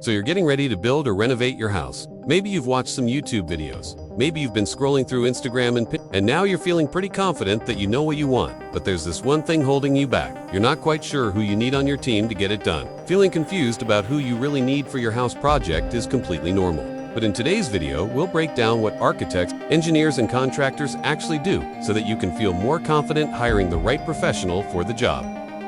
So you're getting ready to build or renovate your house. Maybe you've watched some YouTube videos. Maybe you've been scrolling through Instagram and now you're feeling pretty confident that you know what you want. But there's this one thing holding you back. You're not quite sure who you need on your team to get it done. Feeling confused about who you really need for your house project is completely normal. But in today's video, we'll break down what architects, engineers, and contractors actually do so that you can feel more confident hiring the right professional for the job.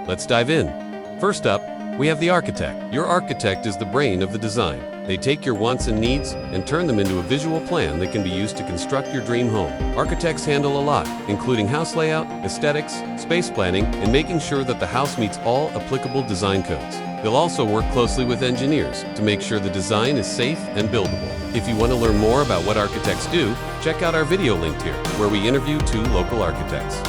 Let's dive in. First up, we have the architect. Your architect is the brain of the design. They take your wants and needs and turn them into a visual plan that can be used to construct your dream home. Architects handle a lot, including house layout, aesthetics, space planning, and making sure that the house meets all applicable design codes. They'll also work closely with engineers to make sure the design is safe and buildable. If you want to learn more about what architects do, check out our video linked here, where we interview 2 local architects.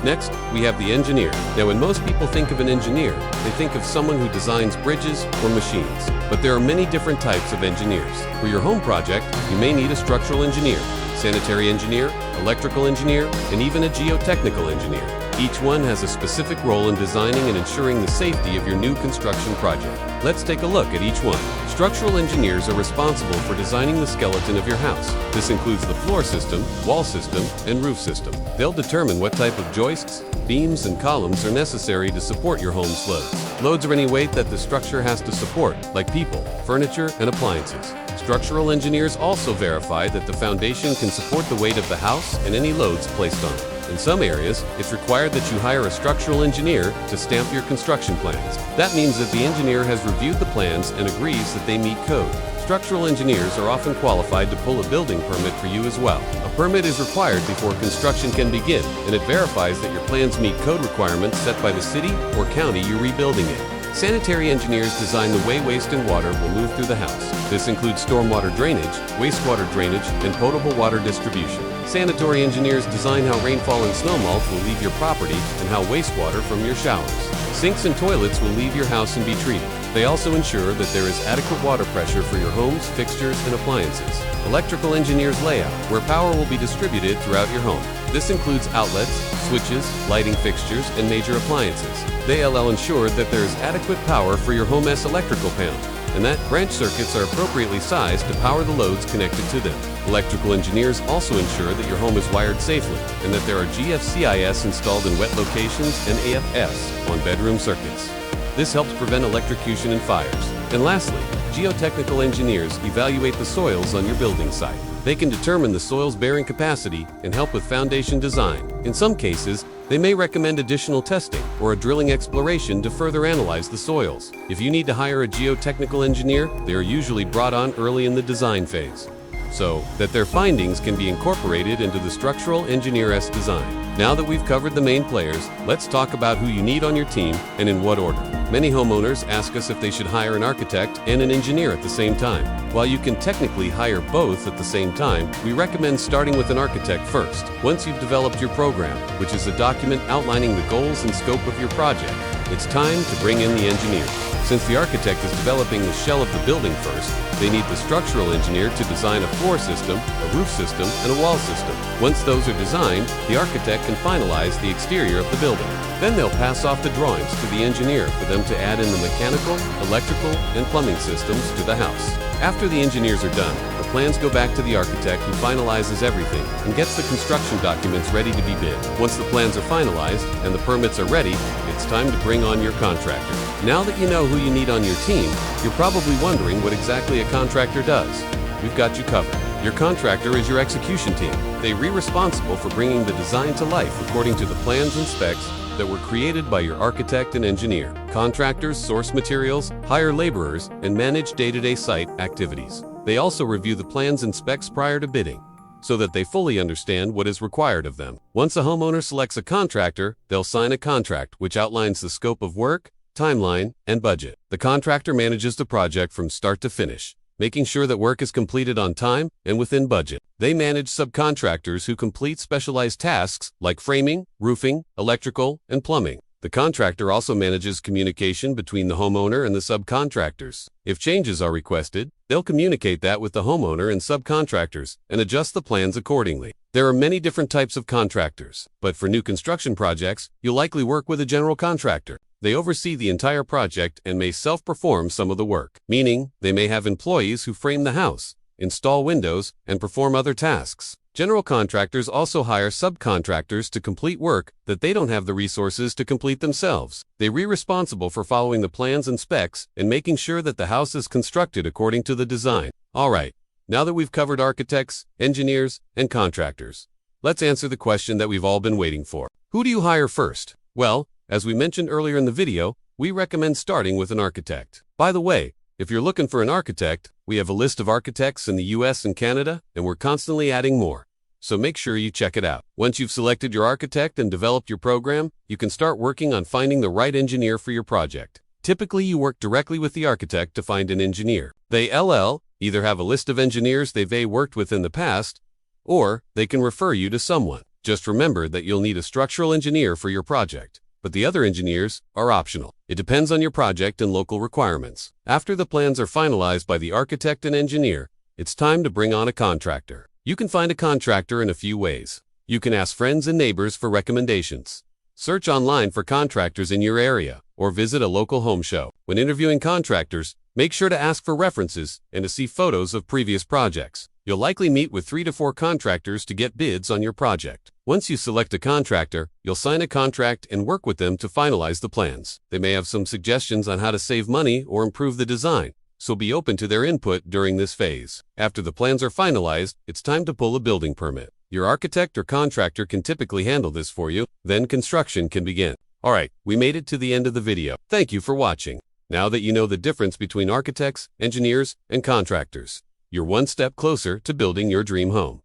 Next, we have the engineer. Now, when most people think of an engineer, they think of someone who designs bridges or machines. But there are many different types of engineers. For your home project, you may need a structural engineer, sanitary engineer, electrical engineer, and even a geotechnical engineer. Each one has a specific role in designing and ensuring the safety of your new construction project. Let's take a look at each one. Structural engineers are responsible for designing the skeleton of your house. This includes the floor system, wall system, and roof system. They'll determine what type of joists, beams, and columns are necessary to support your home's loads. Loads are any weight that the structure has to support, like people, furniture, and appliances. Structural engineers also verify that the foundation can support the weight of the house and any loads placed on it. In some areas, it's required that you hire a structural engineer to stamp your construction plans. That means that the engineer has reviewed the plans and agrees that they meet code. Structural engineers are often qualified to pull a building permit for you as well. A permit is required before construction can begin, and it verifies that your plans meet code requirements set by the city or county you're rebuilding in. Sanitary engineers design the way waste and water will move through the house. This includes stormwater drainage, wastewater drainage, and potable water distribution. Sanitary engineers design how rainfall and snowmelt will leave your property and how wastewater from your showers. Sinks and toilets will leave your house and be treated. They also ensure that there is adequate water pressure for your homes, fixtures, and appliances. Electrical engineers layout, where power will be distributed throughout your home. This includes outlets, switches, lighting fixtures, and major appliances. They ensure that there is adequate power for your home's electrical panel, and that branch circuits are appropriately sized to power the loads connected to them. Electrical engineers also ensure that your home is wired safely and that there are GFCIS installed in wet locations and AFS on bedroom circuits. This helps prevent electrocution and fires. And lastly, geotechnical engineers evaluate the soils on your building site. They can determine the soil's bearing capacity and help with foundation design. In some cases, they may recommend additional testing or a drilling exploration to further analyze the soils. If you need to hire a geotechnical engineer, they are usually brought on early in the design phase, so that their findings can be incorporated into the structural engineer's design. Now that we've covered the main players, let's talk about who you need on your team and in what order. Many homeowners ask us if they should hire an architect and an engineer at the same time. While you can technically hire both at the same time, we recommend starting with an architect first. Once you've developed your program, which is a document outlining the goals and scope of your project, it's time to bring in the engineer. Since the architect is developing the shell of the building first, they need the structural engineer to design a floor system, a roof system, and a wall system. Once those are designed, the architect can finalize the exterior of the building. Then they'll pass off the drawings to the engineer for them to add in the mechanical, electrical, and plumbing systems to the house. After the engineers are done, the plans go back to the architect who finalizes everything and gets the construction documents ready to be bid. Once the plans are finalized and the permits are ready, it's time to bring on your contractor. Now that you know who you need on your team, you're probably wondering what exactly a contractor does. We've got you covered. Your contractor is your execution team. They're responsible for bringing the design to life according to the plans and specs that were created by your architect and engineer. Contractors source materials, hire laborers, and manage day-to-day site activities. They also review the plans and specs prior to bidding, so that they fully understand what is required of them. Once a homeowner selects a contractor, they'll sign a contract which outlines the scope of work, timeline, and budget. The contractor manages the project from start to finish, making sure that work is completed on time and within budget. They manage subcontractors who complete specialized tasks like framing, roofing, electrical, and plumbing. The contractor also manages communication between the homeowner and the subcontractors. If changes are requested, they'll communicate that with the homeowner and subcontractors and adjust the plans accordingly. There are many different types of contractors, but for new construction projects, you'll likely work with a general contractor. They oversee the entire project and may self-perform some of the work, meaning they may have employees who frame the house, install windows, and perform other tasks. General contractors also hire subcontractors to complete work that they don't have the resources to complete themselves. They're responsible for following the plans and specs and making sure that the house is constructed according to the design. Alright, now that we've covered architects, engineers, and contractors, let's answer the question that we've all been waiting for. Who do you hire first? Well, as we mentioned earlier in the video, we recommend starting with an architect. By the way, if you're looking for an architect, we have a list of architects in the US and Canada, and we're constantly adding more. So make sure you check it out. Once you've selected your architect and developed your program, you can start working on finding the right engineer for your project. Typically, you work directly with the architect to find an engineer. They either have a list of engineers they've worked with in the past, or they can refer you to someone. Just remember that you'll need a structural engineer for your project, but the other engineers are optional. It depends on your project and local requirements. After the plans are finalized by the architect and engineer, it's time to bring on a contractor. You can find a contractor in a few ways. You can ask friends and neighbors for recommendations. Search online for contractors in your area, or visit a local home show. When interviewing contractors, make sure to ask for references and to see photos of previous projects. You'll likely meet with 3 to 4 contractors to get bids on your project. Once you select a contractor, you'll sign a contract and work with them to finalize the plans. They may have some suggestions on how to save money or improve the design, so be open to their input during this phase. After the plans are finalized, it's time to pull a building permit. Your architect or contractor can typically handle this for you, then construction can begin. Alright, we made it to the end of the video. Thank you for watching. Now that you know the difference between architects, engineers, and contractors, you're one step closer to building your dream home.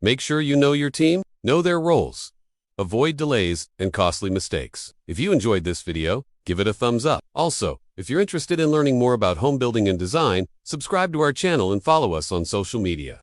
Make sure you know your team, know their roles. Avoid delays and costly mistakes. If you enjoyed this video, give it a thumbs up. Also, if you're interested in learning more about home building and design, subscribe to our channel and follow us on social media.